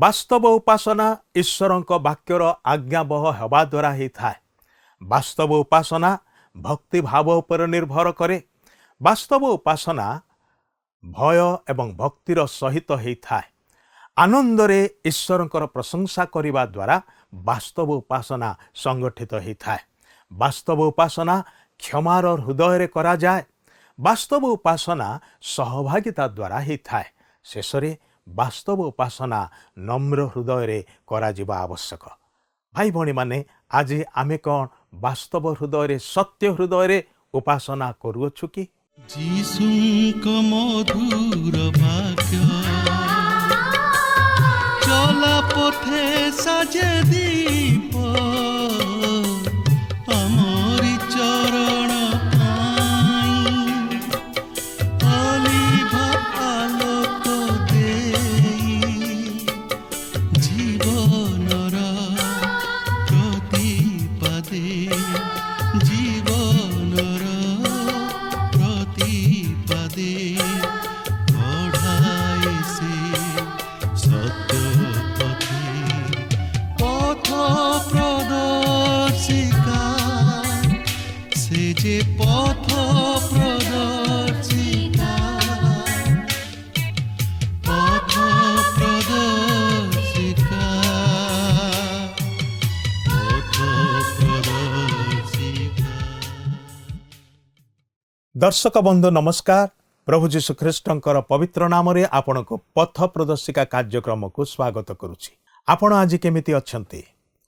ବାସ୍ତବ ଉପାସନା ଈଶ୍ୱରଙ୍କ ବାକ୍ୟର ଆଜ୍ଞାବହ ହେବା ଦ୍ୱାରା ହେଇଥାଏ। ବାସ୍ତବ ଉପାସନା ଭକ୍ତିଭାବ ଉପରେ ନିର୍ଭର କରେ। ବାସ୍ତବ ଉପାସନା ଭୟ ଏବଂ ଭକ୍ତିର ସହିତ ହେଇଥାଏ। ଆନନ୍ଦରେ ଈଶ୍ୱରଙ୍କର ପ୍ରଶଂସା କରିବା ଦ୍ୱାରା ବାସ୍ତବ ଉପାସନା ସଂଗଠିତ ହେଇଥାଏ। ବାସ୍ତବ ଉପାସନା କ୍ଷମାର ହୃଦୟରେ କରାଯାଏ। ବାସ୍ତବ ଉପାସନା ସହଭାଗିତା ଦ୍ୱାରା ହେଇଥାଏ। ଶେଷରେ ବାସ୍ତବ ଉପାସନା ନମ୍ର ହୃଦୟରେ କରାଯିବା ଆବଶ୍ୟକ। ଭାଇ ଭଉଣୀମାନେ, ଆଜି ଆମେ କ'ଣ ବାସ୍ତବ ହୃଦୟରେ ସତ୍ୟ ହୃଦୟରେ ଉପାସନା କରୁଅଛୁ କି? ଯୀଶୁଙ୍କ ମଧୁର ବାକ୍ୟ ଚଲା ପଥେ ସାଜେ ଦୀପ ଆମରି ଚରଣ ପାଇଁ ଅଲିଭ ଆଲୋକ ଦେଇ ଜୀବନର ପ୍ରତିପାଦେ ଜୀବନର ପ୍ରତିପାଦେ ବଢ଼ାଏ ସେ ସତ୍ୟ ପଥେ ପଥ ପ୍ରଦର୍ଶିକା ସେ ଯେ ପଥ ପ୍ରଦର୍ଶିକା ପଥ ପ୍ରଦର୍ଶିକା ପଥ ପ୍ରଦର୍ଶିକା। ଦର୍ଶକ ବନ୍ଧୁ ନମସ୍କାର। ପ୍ରଭୁ ଯୀଶୁ ଖ୍ରୀଷ୍ଟଙ୍କର ପବିତ୍ର ନାମରେ ଆପଣଙ୍କୁ ପଥ ପ୍ରଦର୍ଶିକା କାର୍ଯ୍ୟକ୍ରମକୁ ସ୍ୱାଗତ କରୁଛି। ଆପଣ ଆଜି କେମିତି ଅଛନ୍ତି?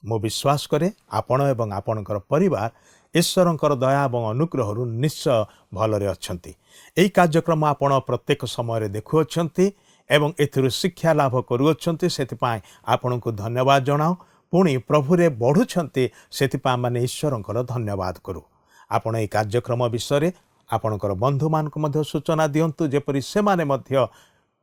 ମୁଁ ବିଶ୍ୱାସ କରେ ଆପଣ ଏବଂ ଆପଣଙ୍କର ପରିବାର ଈଶ୍ୱରଙ୍କର ଦୟା ଏବଂ ଅନୁଗ୍ରହରୁ ନିଶ୍ଚୟ ଭଲରେ ଅଛନ୍ତି। ଏହି କାର୍ଯ୍ୟକ୍ରମ ଆପଣ ପ୍ରତ୍ୟେକ ସମୟରେ ଦେଖୁଅଛନ୍ତି ଏବଂ ଏଥିରୁ ଶିକ୍ଷା ଲାଭ କରୁଅଛନ୍ତି। ସେଥିପାଇଁ ଆପଣଙ୍କୁ ଧନ୍ୟବାଦ ଜଣାଉ। ପୁଣି ପ୍ରଭୁରେ ବଢ଼ୁଛନ୍ତି, ସେଥିପାଇଁ ଆମେ ଈଶ୍ୱରଙ୍କର ଧନ୍ୟବାଦ କରୁ। ଆପଣ ଏହି କାର୍ଯ୍ୟକ୍ରମ ବିଷୟରେ ଆପଣଙ୍କର ବନ୍ଧୁମାନଙ୍କୁ ମଧ୍ୟ ସୂଚନା ଦିଅନ୍ତୁ, ଯେପରି ସେମାନେ ମଧ୍ୟ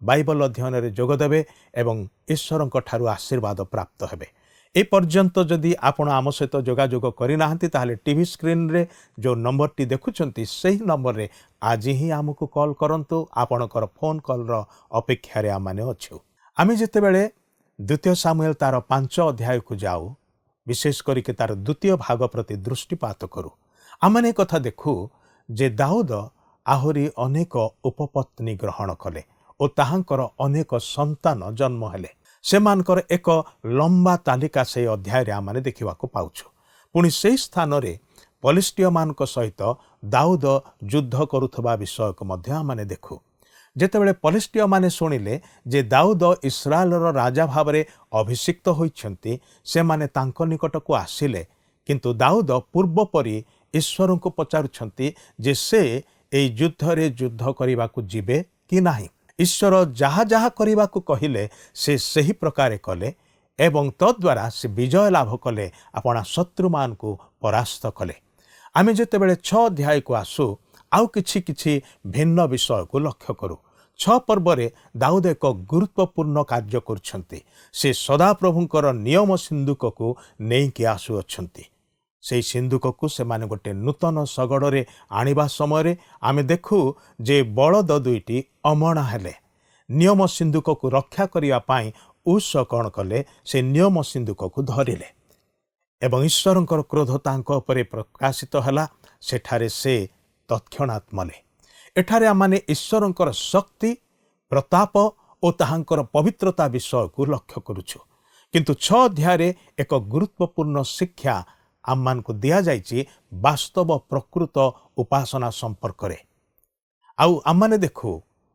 ବାଇବଲ ଅଧ୍ୟୟନରେ ଯୋଗଦେବେ ଏବଂ ଈଶ୍ୱରଙ୍କ ଠାରୁ ଆଶୀର୍ବାଦ ପ୍ରାପ୍ତ ହେବେ। ଏପର୍ଯ୍ୟନ୍ତ ଯଦି ଆପଣ ଆମ ସହିତ ଯୋଗାଯୋଗ କରିନାହାନ୍ତି, ତାହେଲେ ଟିଭି ସ୍କ୍ରିନ୍ରେ ଯେଉଁ ନମ୍ବରଟି ଦେଖୁଛନ୍ତି ସେହି ନମ୍ବରରେ ଆଜି ହିଁ ଆମକୁ କଲ୍ କରନ୍ତୁ। ଆପଣଙ୍କର ଫୋନ୍ କଲ୍ର ଅପେକ୍ଷାରେ ଆମେ ଅଛୁ। ଆମେ ଯେତେବେଳେ ଦ୍ୱିତୀୟ ସାମୁଏଲ ତାର 5 ଅଧ୍ୟାୟକୁ ଯାଉ, ବିଶେଷ କରିକି ତାର ଦ୍ୱିତୀୟ ଭାଗ ପ୍ରତି ଦୃଷ୍ଟିପାତ କରୁ, ଆମେ କଥା ଦେଖୁ ଯେ ଦାଉଦ ଆହୁରି ଅନେକ ଉପପତ୍ନୀ ଗ୍ରହଣ କଲେ ଓ ତାହାଙ୍କର ଅନେକ ସନ୍ତାନ ଜନ୍ମ ହେଲେ। ସେମାନଙ୍କର ଏକ ଲମ୍ବା ତାଲିକା ସେହି ଅଧ୍ୟାୟରେ ଆମେ ଦେଖିବାକୁ ପାଉଛୁ। ପୁଣି ସେହି ସ୍ଥାନରେ ପଲିଷ୍ଟିୟମାନଙ୍କ ସହିତ ଦାଉଦ ଯୁଦ୍ଧ କରୁଥିବା ବିଷୟକୁ ମଧ୍ୟ ଆମେ ଦେଖୁ। ଯେତେବେଳେ ପଲିଷ୍ଟିୟମାନେ ଶୁଣିଲେ ଯେ ଦାଉଦ ଇସ୍ରାଏଲର ରାଜା ଭାବରେ ଅଭିଷିକ୍ତ ହୋଇଛନ୍ତି, ସେମାନେ ତାଙ୍କ ନିକଟକୁ ଆସିଲେ। କିନ୍ତୁ ଦାଉଦ ପୂର୍ବ ପରି ଈଶ୍ୱରଙ୍କୁ ପଚାରୁଛନ୍ତି ଯେ ସେ ଏହି ଯୁଦ୍ଧରେ ଯୁଦ୍ଧ କରିବାକୁ ଯିବେ କି ନାହିଁ। ଈଶ୍ୱର ଯାହା ଯାହା କରିବାକୁ କହିଲେ ସେ ସେହି ପ୍ରକାରେ କଲେ ଏବଂ ତଦ୍ୱାରା ସେ ବିଜୟ ଲାଭ କଲେ, ଆପଣା ଶତ୍ରୁମାନଙ୍କୁ ପରାସ୍ତ କଲେ। ଆମେ ଯେତେବେଳେ 6 ଅଧ୍ୟାୟକୁ ଆସୁ, ଆଉ କିଛି ଭିନ୍ନ ବିଷୟକୁ ଲକ୍ଷ୍ୟ କରୁ। 6 ପର୍ବରେ ଦାଉଦ ଏକ ଗୁରୁତ୍ୱପୂର୍ଣ୍ଣ କାର୍ଯ୍ୟ କରୁଛନ୍ତି। ସେ ସଦାପ୍ରଭୁଙ୍କର ନିୟମ ସିନ୍ଦୁକକୁ ନେଇକି ଆସୁଅଛନ୍ତି। ସେହି ସିନ୍ଦୁକକୁ ସେମାନେ ଗୋଟେ ନୂତନ ଶଗଡ଼ରେ ଆଣିବା ସମୟରେ ଆମେ ଦେଖୁ ଯେ ବଳଦ 2ଟି ଅମଣା ହେଲେ। ନିୟମ ସିନ୍ଦୁକକୁ ରକ୍ଷା କରିବା ପାଇଁ ଉଷ କ'ଣ କଲେ? ସେ ନିୟମ ସିନ୍ଦୁକକୁ ଧରିଲେ ଏବଂ ଈଶ୍ୱରଙ୍କର କ୍ରୋଧ ତାଙ୍କ ଉପରେ ପ୍ରକାଶିତ ହେଲା। ସେଠାରେ ସେ ତତ୍କ୍ଷଣାତ୍ ମଲେ। ଏଠାରେ ଆମେ ଈଶ୍ୱରଙ୍କର ଶକ୍ତି, ପ୍ରତାପ ଓ ତାହାଙ୍କର ପବିତ୍ରତା ବିଷୟକୁ ଲକ୍ଷ୍ୟ କରୁଛୁ। କିନ୍ତୁ 6 ଅଧ୍ୟାୟରେ ଏକ ଗୁରୁତ୍ୱପୂର୍ଣ୍ଣ ଶିକ୍ଷା ଆମମାନଙ୍କୁ ଦିଆଯାଇଛି ବାସ୍ତବ ପ୍ରକୃତ ଉପାସନା ସମ୍ପର୍କରେ। ଆଉ ଆମେ ଦେଖୁ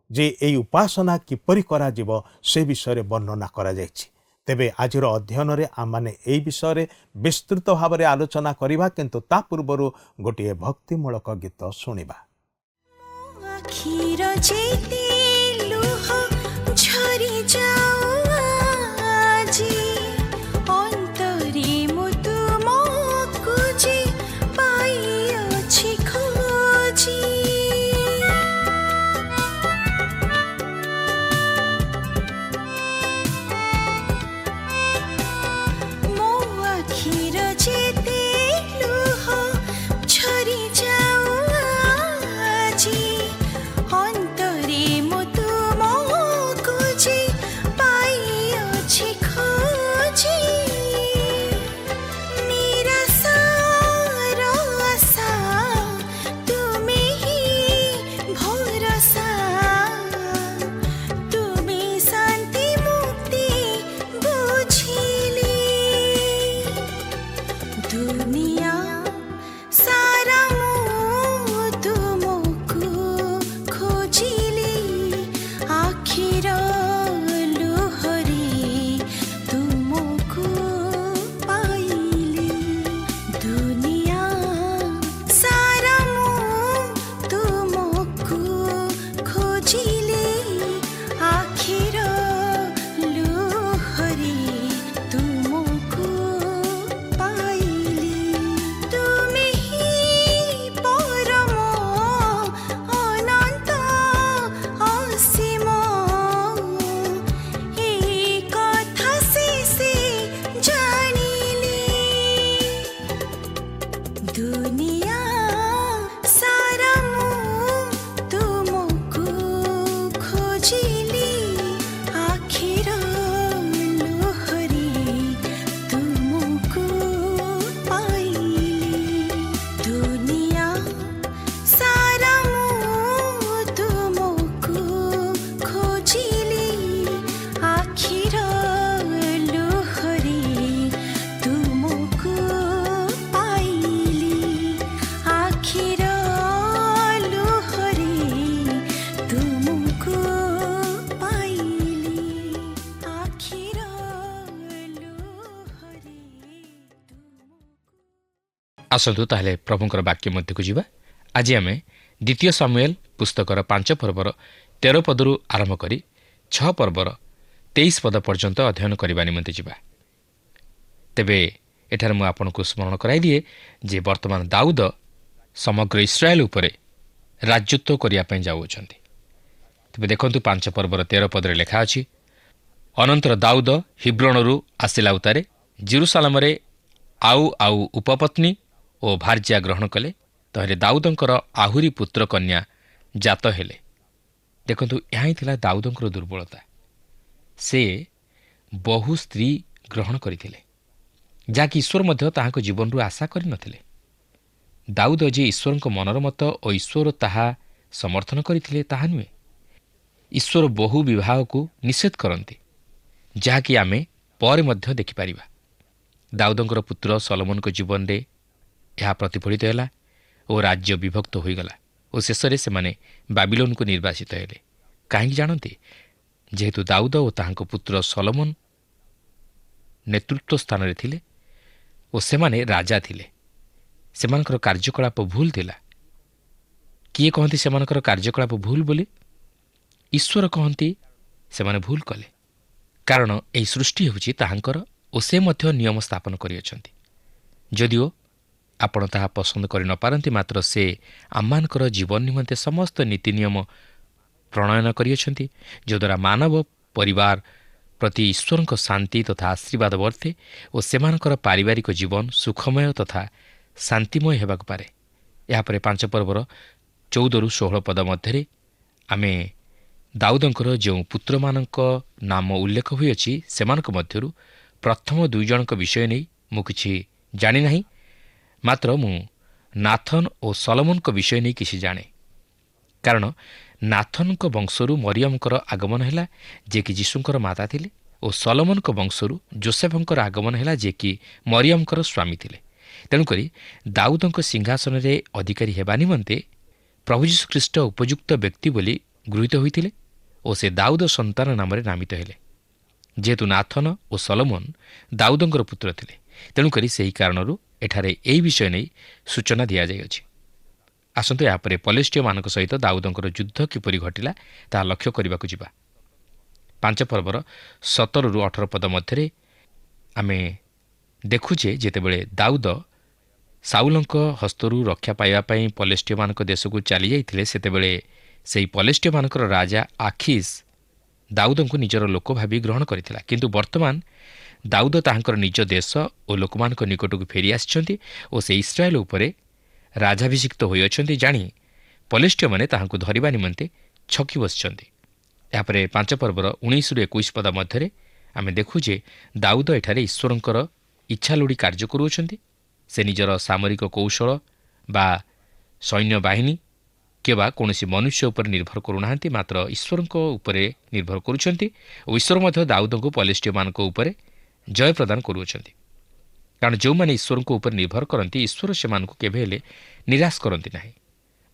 ଯେ ଏହି ଉପାସନା କିପରି କରାଯିବ ସେ ବିଷୟରେ ବର୍ଣ୍ଣନା କରାଯାଇଛି। ତେବେ ଆଜିର ଅଧ୍ୟୟନରେ ଆମେ ଏହି ବିଷୟରେ ବିସ୍ତୃତ ଭାବରେ ଆଲୋଚନା କରିବା, କିନ୍ତୁ ତା ପୂର୍ବରୁ ଗୋଟିଏ ଭକ୍ତିମୂଳକ ଗୀତ ଶୁଣିବା। ଅନ୍ତରେ ମୁଁ ତୁମକୁ ଯେ ପାଇ ଆସନ୍ତୁ ତାହେଲେ ପ୍ରଭୁଙ୍କର ବାକ୍ୟ ମଧ୍ୟକୁ ଯିବା। ଆଜି ଆମେ ଦ୍ୱିତୀୟ ସାମୁଏଲ ପୁସ୍ତକର 5 ପର୍ବର 13 ପଦରୁ ଆରମ୍ଭ କରି 6 ପର୍ବର 23 ପଦ ପର୍ଯ୍ୟନ୍ତ ଅଧ୍ୟୟନ କରିବା ନିମନ୍ତେ ଯିବା। ତେବେ ଏଠାରେ ମୁଁ ଆପଣଙ୍କୁ ସ୍ମରଣ କରାଇଦିଏ ଯେ ବର୍ତ୍ତମାନ ଦାଉଦ ସମଗ୍ର ଇସ୍ରାଏଲ ଉପରେ ରାଜତ୍ୱ କରିବା ପାଇଁ ଯାଉଅଛନ୍ତି। ତେବେ ଦେଖନ୍ତୁ 5 ପର୍ବର 13 ପଦରେ ଲେଖା ଅଛି, ଅନନ୍ତର ଦାଉଦ ହିବ୍ରୋଣରୁ ଆସିଲା ଉତ୍ତାରେ ଜେରୁସାଲେମରେ ଆଉ ଉପପତ୍ନୀ ଓ ଭାର୍ଯ୍ୟା ଗ୍ରହଣ କଲେ। ତହିଁରେ ଦାଉଦଙ୍କର ଆହୁରି ପୁତ୍ର କନ୍ୟା ଜାତ ହେଲେ। ଦେଖନ୍ତୁ, ଏହା ହିଁ ଥିଲା ଦାଉଦଙ୍କର ଦୁର୍ବଳତା। ସେ ବହୁ ସ୍ତ୍ରୀ ଗ୍ରହଣ କରିଥିଲେ, ଯାହାକି ଈଶ୍ୱର ମଧ୍ୟ ତାହାଙ୍କ ଜୀବନରୁ ଆଶା କରିନଥିଲେ। ଦାଉଦ ଯେ ଈଶ୍ୱରଙ୍କ ମନର ମତ ଓ ଈଶ୍ୱର ତାହା ସମର୍ଥନ କରିଥିଲେ ତାହା ନୁହେଁ। ଈଶ୍ୱର ବହୁ ବିବାହକୁ ନିଷେଧ କରନ୍ତି, ଯାହାକି ଆମେ ପରେ ମଧ୍ୟ ଦେଖିପାରିବା। ଦାଉଦଙ୍କର ପୁତ୍ର ସଲୋମନଙ୍କ ଜୀବନରେ ଏହା ପ୍ରତିଫଳିତ ହେଲା ଓ ରାଜ୍ୟ ବିଭକ୍ତ ହୋଇଗଲା ଓ ଶେଷରେ ସେମାନେ ବାବିଲୋନକୁ ନିର୍ବାସିତ ହେଲେ। କାହିଁକି ଜାଣନ୍ତି? ଯେହେତୁ ଦାଉଦ ଓ ତାହାଙ୍କ ପୁତ୍ର ସଲୋମନ ନେତୃତ୍ୱ ସ୍ଥାନରେ ଥିଲେ ଓ ସେମାନେ ରାଜା ଥିଲେ। ସେମାନଙ୍କର କାର୍ଯ୍ୟକଳାପ ଭୁଲ ଥିଲା। କିଏ କହନ୍ତି ସେମାନଙ୍କର କାର୍ଯ୍ୟକଳାପ ଭୁଲ ବୋଲି? ଈଶ୍ୱର କହନ୍ତି ସେମାନେ ଭୁଲ କଲେ, କାରଣ ଏହି ସୃଷ୍ଟି ହେଉଛି ତାହାଙ୍କର ଓ ସେ ମଧ୍ୟ ନିୟମ ସ୍ଥାପନ କରିଅଛନ୍ତି। ଯଦିଓ ଆପଣ ତାହା ପସନ୍ଦ କରିନପାରନ୍ତି, ମାତ୍ର ସେ ଆମମାନଙ୍କର ଜୀବନ ନିମନ୍ତେ ସମସ୍ତ ନୀତି ନିୟମ ପ୍ରଣୟନ କରିଅଛନ୍ତି, ଯଦ୍ୱାରା ମାନବ ପରିବାର ପ୍ରତି ଈଶ୍ୱରଙ୍କ ଶାନ୍ତି ତଥା ଆଶୀର୍ବାଦ ବର୍ତ୍ତେ ଓ ସେମାନଙ୍କର ପାରିବାରିକ ଜୀବନ ସୁଖମୟ ତଥା ଶାନ୍ତିମୟ ହେବାକୁ ପାରେ। ଏହାପରେ 5 ପର୍ବର 14ରୁ 16 ପଦ ମଧ୍ୟରେ ଆମେ ଦାଉଦଙ୍କର ଯେଉଁ ପୁତ୍ରମାନଙ୍କ ନାମ ଉଲ୍ଲେଖ ହୋଇଅଛି, ସେମାନଙ୍କ ମଧ୍ୟରୁ ପ୍ରଥମ 2 ଜଣଙ୍କ ବିଷୟ ନେଇ ମୁଁ କିଛି ଜାଣିନାହିଁ, ମାତ୍ର ମୁଁ ନାଥନ ଓ ସଲୋମନଙ୍କ ବିଷୟ ନେଇ କିଛି ଜାଣେ। କାରଣ ନାଥନଙ୍କ ବଂଶରୁ ମରିୟମଙ୍କର ଆଗମନ ହେଲା, ଯିଏକି ଯୀଶୁଙ୍କର ମାତା ଥିଲେ, ଓ ସଲୋମନଙ୍କ ବଂଶରୁ ଯୋସେଫଙ୍କର ଆଗମନ ହେଲା, ଯିଏକି ମରିୟମଙ୍କର ସ୍ୱାମୀ ଥିଲେ। ତେଣୁକରି ଦାଉଦଙ୍କ ସିଂହାସନରେ ଅଧିକାରୀ ହେବା ନିମନ୍ତେ ପ୍ରଭୁ ଯୀଶୁଖ୍ରୀଷ୍ଟ ଉପଯୁକ୍ତ ବ୍ୟକ୍ତି ବୋଲି ଗୃହୀତ ହୋଇଥିଲେ ଓ ସେ ଦାଉଦ ସନ୍ତାନ ନାମରେ ନାମିତ ହେଲେ। ଯେହେତୁ ନାଥନ ଓ ସଲୋମନ ଦାଉଦଙ୍କର ପୁତ୍ର ଥିଲେ, ତେଣୁକରି ସେହି କାରଣରୁ ଏଠାରେ ଏହି ବିଷୟ ନେଇ ସୂଚନା ଦିଆଯାଇଅଛି। ଆସନ୍ତୁ ଏହାପରେ ପଲେଷ୍ଟିୟମାନଙ୍କ ସହିତ ଦାଉଦଙ୍କର ଯୁଦ୍ଧ କିପରି ଘଟିଲା ତାହା ଲକ୍ଷ୍ୟ କରିବାକୁ ଯିବା। 5 ପର୍ବର 17ରୁ 18 ପଦ ମଧ୍ୟରେ ଆମେ ଦେଖୁ ଯେ ଯେତେବେଳେ ଦାଉଦ ସାଉଲଙ୍କ ହସ୍ତରୁ ରକ୍ଷା ପାଇବା ପାଇଁ ପଲେଷ୍ଟିୟମାନଙ୍କ ଦେଶକୁ ଚାଲିଯାଇଥିଲେ, ସେତେବେଳେ ସେହି ପଲେଷ୍ଟିୟମାନଙ୍କର ରାଜା ଆଖିସ୍ ଦାଉଦଙ୍କୁ ନିଜର ଲୋକ ଭାବି ଗ୍ରହଣ କରିଥିଲା। କିନ୍ତୁ ବର୍ତ୍ତମାନ ଦାଉଦ ତାହାଙ୍କର ନିଜ ଦେଶ ଓ ଲୋକମାନଙ୍କ ନିକଟକୁ ଫେରିଆସିଛନ୍ତି ଓ ସେ ଇସ୍ରାଏଲ ଉପରେ ରାଜାଭିଷିକ୍ତ ହୋଇଅଛନ୍ତି ଜାଣି ପଲେଷ୍ଟିୟମାନେ ତାହାଙ୍କୁ ଧରିବା ନିମନ୍ତେ ଛକି ବସିଛନ୍ତି। ଏହାପରେ 5 ପର୍ବର 19ରୁ 21 ପଦ ମଧ୍ୟରେ ଆମେ ଦେଖୁ ଯେ ଦାଉଦ ଏଠାରେ ଈଶ୍ୱରଙ୍କର ଇଚ୍ଛା ଲୋଡ଼ି କାର୍ଯ୍ୟ କରୁଅଛନ୍ତି। ସେ ନିଜର ସାମରିକ କୌଶଳ ବା ସୈନ୍ୟବାହିନୀ କିମ୍ବା କୌଣସି ମନୁଷ୍ୟ ଉପରେ ନିର୍ଭର କରୁନାହାନ୍ତି, ମାତ୍ର ଈଶ୍ୱରଙ୍କ ଉପରେ ନିର୍ଭର କରୁଛନ୍ତି ଓ ଈଶ୍ୱର ମଧ୍ୟ ଦାଉଦଙ୍କୁ ପଲେଷ୍ଟିୟମାନଙ୍କ ଉପରେ ଜୟ ପ୍ରଦାନ କରୁଅଛନ୍ତି। କାରଣ ଯେଉଁମାନେ ଈଶ୍ୱରଙ୍କ ଉପରେ ନିର୍ଭର କରନ୍ତି, ଈଶ୍ୱର ସେମାନଙ୍କୁ କେବେ ହେଲେ ନିରାଶ କରନ୍ତି ନାହିଁ,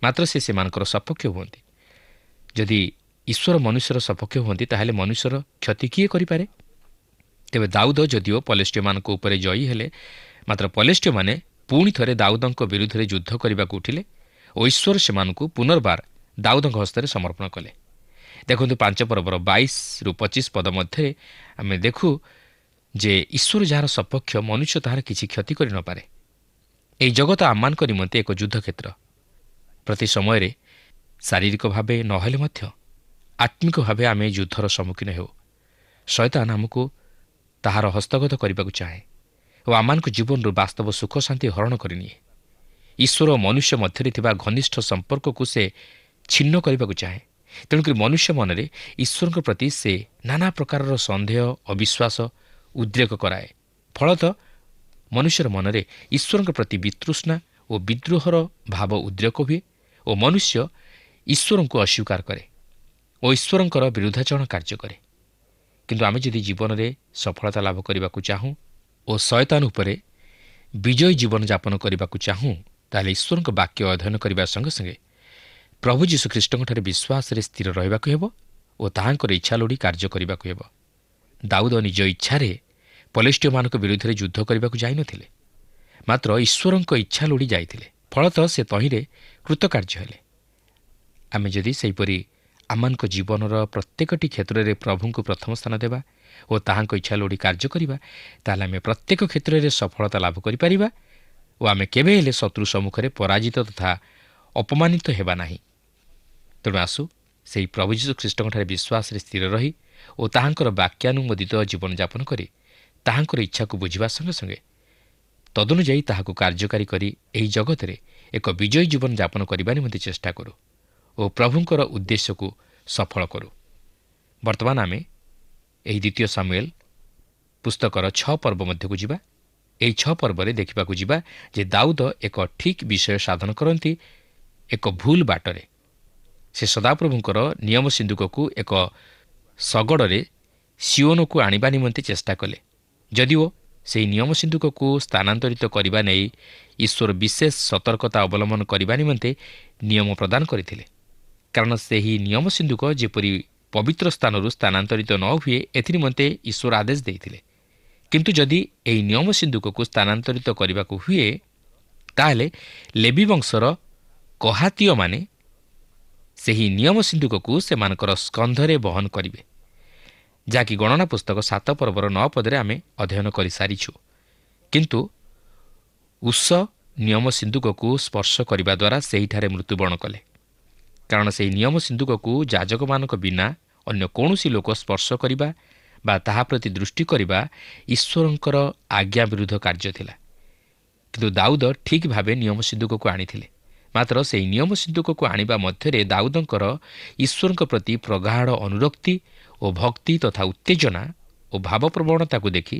ମାତ୍ର ସେ ସେମାନଙ୍କର ସପକ୍ଷ ହୁଅନ୍ତି। ଯଦି ଈଶ୍ୱର ମନୁଷ୍ୟର ସପକ୍ଷ ହୁଅନ୍ତି, ତାହେଲେ ମନୁଷ୍ୟର କ୍ଷତି କିଏ କରିପାରେ? ତେବେ ଦାଉଦ ଯଦିଓ ପଲେଷ୍ଟିୟମାନଙ୍କ ଉପରେ ଜୟୀ ହେଲେ, ମାତ୍ର ପଲେଷ୍ଟିୟମାନେ ପୁଣି ଥରେ ଦାଉଦଙ୍କ ବିରୁଦ୍ଧରେ ଯୁଦ୍ଧ କରିବାକୁ ଉଠିଲେ ଓ ଈଶ୍ୱର ସେମାନଙ୍କୁ ପୁନର୍ବାର ଦାଉଦଙ୍କ ହସ୍ତରେ ସମର୍ପଣ କଲେ। ଦେଖନ୍ତୁ 5 ପର୍ବର 22ରୁ 25 ପଦ ମଧ୍ୟରେ ଆମେ ଦେଖୁ ଯେ ଈଶ୍ୱର ଯାହାର ସପକ୍ଷ, ମନୁଷ୍ୟ ତାହାର କିଛି କ୍ଷତି କରିନପାରେ। ଏହି ଜଗତ ଆମମାନଙ୍କ ନିମନ୍ତେ ଏକ ଯୁଦ୍ଧକ୍ଷେତ୍ର। ପ୍ରତି ସମୟରେ ଶାରୀରିକ ଭାବେ ନହେଲେ ମଧ୍ୟ ଆତ୍ମିକ ଭାବେ ଆମେ ଯୁଦ୍ଧର ସମ୍ମୁଖୀନ ହେଉ। ଶୟତାନ ଆମକୁ ତାହାର ହସ୍ତଗତ କରିବାକୁ ଚାହେଁ ଓ ଆମମାନଙ୍କ ଜୀବନରୁ ବାସ୍ତବ ସୁଖ ଶାନ୍ତି ହରଣ କରିନିଏ। ଈଶ୍ୱର ଓ ମନୁଷ୍ୟ ମଧ୍ୟରେ ଥିବା ଘନିଷ୍ଠ ସମ୍ପର୍କକୁ ସେ ଛିନ୍ନ କରିବାକୁ ଚାହେଁ। ତେଣୁକରି ମନୁଷ୍ୟ ମନରେ ଈଶ୍ୱରଙ୍କ ପ୍ରତି ସେ ନାନା ପ୍ରକାରର ସନ୍ଦେହ, ଅବିଶ୍ୱାସ, ଉଦ୍ରେକ କରାଏ। ଫଳତଃ ମନୁଷ୍ୟର ମନରେ ଈଶ୍ୱରଙ୍କ ପ୍ରତି ବିତୃଷ୍ଣା ଓ ବିଦ୍ରୋହର ଭାବ ଉଦ୍ରେକ ହୁଏ ଓ ମନୁଷ୍ୟ ଈଶ୍ୱରଙ୍କୁ ଅସ୍ୱୀକାର କରେ ଓ ଈଶ୍ୱରଙ୍କର ବିରୁଦ୍ଧାଚରଣ କାର୍ଯ୍ୟ କରେ। କିନ୍ତୁ ଆମେ ଯଦି ଜୀବନରେ ସଫଳତା ଲାଭ କରିବାକୁ ଚାହୁଁ ଓ ଶୟତାନ ଉପରେ ବିଜୟୀ ଜୀବନଯାପନ କରିବାକୁ ଚାହୁଁ, ତାହେଲେ ଈଶ୍ୱରଙ୍କ ବାକ୍ୟ ଅଧ୍ୟୟନ କରିବା ସଙ୍ଗେ ସଙ୍ଗେ ପ୍ରଭୁ ଯୀଶୁଖ୍ରୀଷ୍ଟଙ୍କଠାରେ ବିଶ୍ୱାସରେ ସ୍ଥିର ରହିବାକୁ ହେବ ଓ ତାହାଙ୍କର ଇଚ୍ଛା ଲୋଡ଼ି କାର୍ଯ୍ୟ କରିବାକୁ ହେବ। ଦାଉଦ ନିଜ ଇଚ୍ଛାରେ ପଲେଷ୍ଟିୟମାନଙ୍କ ବିରୁଦ୍ଧରେ ଯୁଦ୍ଧ କରିବାକୁ ଯାଇନଥିଲେ, ମାତ୍ର ଈଶ୍ୱରଙ୍କ ଇଚ୍ଛା ଲୋଡ଼ି ଯାଇଥିଲେ। ଫଳତଃ ସେ ତହିଁରେ କୃତକାର୍ଯ୍ୟ ହେଲେ। ଆମେ ଯଦି ସେହିପରି ଆମମାନଙ୍କ ଜୀବନର ପ୍ରତ୍ୟେକଟି କ୍ଷେତ୍ରରେ ପ୍ରଭୁଙ୍କୁ ପ୍ରଥମ ସ୍ଥାନ ଦେବା ଓ ତାହାଙ୍କ ଇଚ୍ଛା ଲୋଡ଼ି କାର୍ଯ୍ୟ କରିବା, ତାହେଲେ ଆମେ ପ୍ରତ୍ୟେକ କ୍ଷେତ୍ରରେ ସଫଳତା ଲାଭ କରିପାରିବା ଓ ଆମେ କେବେ ହେଲେ ଶତ୍ରୁ ସମ୍ମୁଖରେ ପରାଜିତ ତଥା ଅପମାନିତ ହେବା ନାହିଁ। ତେଣୁ ଆସୁ ସେହି ପ୍ରଭୁ ଯୀଶୁ ଖ୍ରୀଷ୍ଟଙ୍କଠାରେ ବିଶ୍ୱାସରେ ସ୍ଥିର ରହି ଓ ତାହାଙ୍କର ବାକ୍ୟାନୁମୋଦିତ ଜୀବନଯାପନ କରି ତାହାଙ୍କର ଇଚ୍ଛାକୁ ବୁଝିବା ସଙ୍ଗେ ସଙ୍ଗେ ତଦନୁଯାୟୀ ତାହାକୁ କାର୍ଯ୍ୟକାରୀ କରି ଏହି ଜଗତରେ ଏକ ବିଜୟୀ ଜୀବନଯାପନ କରିବା ନିମନ୍ତେ ଚେଷ୍ଟା କରୁ ଓ ପ୍ରଭୁଙ୍କର ଉଦ୍ଦେଶ୍ୟକୁ ସଫଳ କରୁ। ବର୍ତ୍ତମାନ ଆମେ ଏହି ଦ୍ୱିତୀୟ ସାମୁଏଲ ପୁସ୍ତକର 6 ପର୍ବ ମଧ୍ୟକୁ ଯିବା। ଏହି 6 ପର୍ବରେ ଦେଖିବାକୁ ଯିବା ଯେ ଦାଉଦ ଏକ ଠିକ୍ ବିଷୟ ସାଧନ କରନ୍ତି ଏକ ଭୁଲ ବାଟରେ। ସେ ସଦାପ୍ରଭୁଙ୍କର ନିୟମ ସିନ୍ଦୁକକୁ ଏକ ଶଗଡ଼ରେ ସିଓନକୁ ଆଣିବା ନିମନ୍ତେ ଚେଷ୍ଟା କଲେ। ଯଦିଓ ସେହି ନିୟମ ସିନ୍ଦୁକକୁ ସ୍ଥାନାନ୍ତରିତ କରିବା ନେଇ ଈଶ୍ୱର ବିଶେଷ ସତର୍କତା ଅବଲମ୍ବନ କରିବା ନିମନ୍ତେ ନିୟମ ପ୍ରଦାନ କରିଥିଲେ, କାରଣ ସେହି ନିୟମ ସିନ୍ଦୁକ ଯେପରି ପବିତ୍ର ସ୍ଥାନରୁ ସ୍ଥାନାନ୍ତରିତ ନ ହୁଏ ଏଥିନିମନ୍ତେ ଈଶ୍ୱର ଆଦେଶ ଦେଇଥିଲେ। କିନ୍ତୁ ଯଦି ଏହି ନିୟମ ସିନ୍ଦୁକକୁ ସ୍ଥାନାନ୍ତରିତ କରିବାକୁ ହୁଏ, ତାହେଲେ ଲେବି ବଂଶର କହାତୀୟମାନେ ସେହି ନିୟମ ସିନ୍ଦୁକକୁ ସେମାନଙ୍କର ସ୍କନ୍ଧରେ ବହନ କରିବେ, ଯାହାକି ଗଣନା ପୁସ୍ତକ 7 ପର୍ବର 9 ପଦରେ ଆମେ ଅଧ୍ୟୟନ କରିସାରିଛୁ। କିନ୍ତୁ ଉଷ ନିୟମ ସିନ୍ଦୁକକୁ ସ୍ପର୍ଶ କରିବା ଦ୍ୱାରା ସେହିଠାରେ ମୃତ୍ୟୁବରଣ କଲେ, କାରଣ ସେହି ନିୟମ ସିନ୍ଦୁକକୁ ଯାଜକମାନଙ୍କ ବିନା ଅନ୍ୟ କୌଣସି ଲୋକ ସ୍ପର୍ଶ କରିବା ବା ତାହା ପ୍ରତି ଦୃଷ୍ଟି କରିବା ଈଶ୍ୱରଙ୍କର ଆଜ୍ଞା ବିରୁଦ୍ଧ କାର୍ଯ୍ୟ ଥିଲା। କିନ୍ତୁ ଦାଉଦ ଠିକ୍ ଭାବେ ନିୟମ ସିନ୍ଦୁକକୁ ଆଣିଥିଲେ। ମାତ୍ର ସେହି ନିୟମ ସିନ୍ଦୁକକୁ ଆଣିବା ମଧ୍ୟରେ ଦାଉଦଙ୍କର ଈଶ୍ୱରଙ୍କ ପ୍ରତି ପ୍ରଗାଢ଼ ଅନୁରକ୍ତି ଓ ଭକ୍ତି ତଥା ଉତ୍ତେଜନା ଓ ଭାବପ୍ରବଣତାକୁ ଦେଖି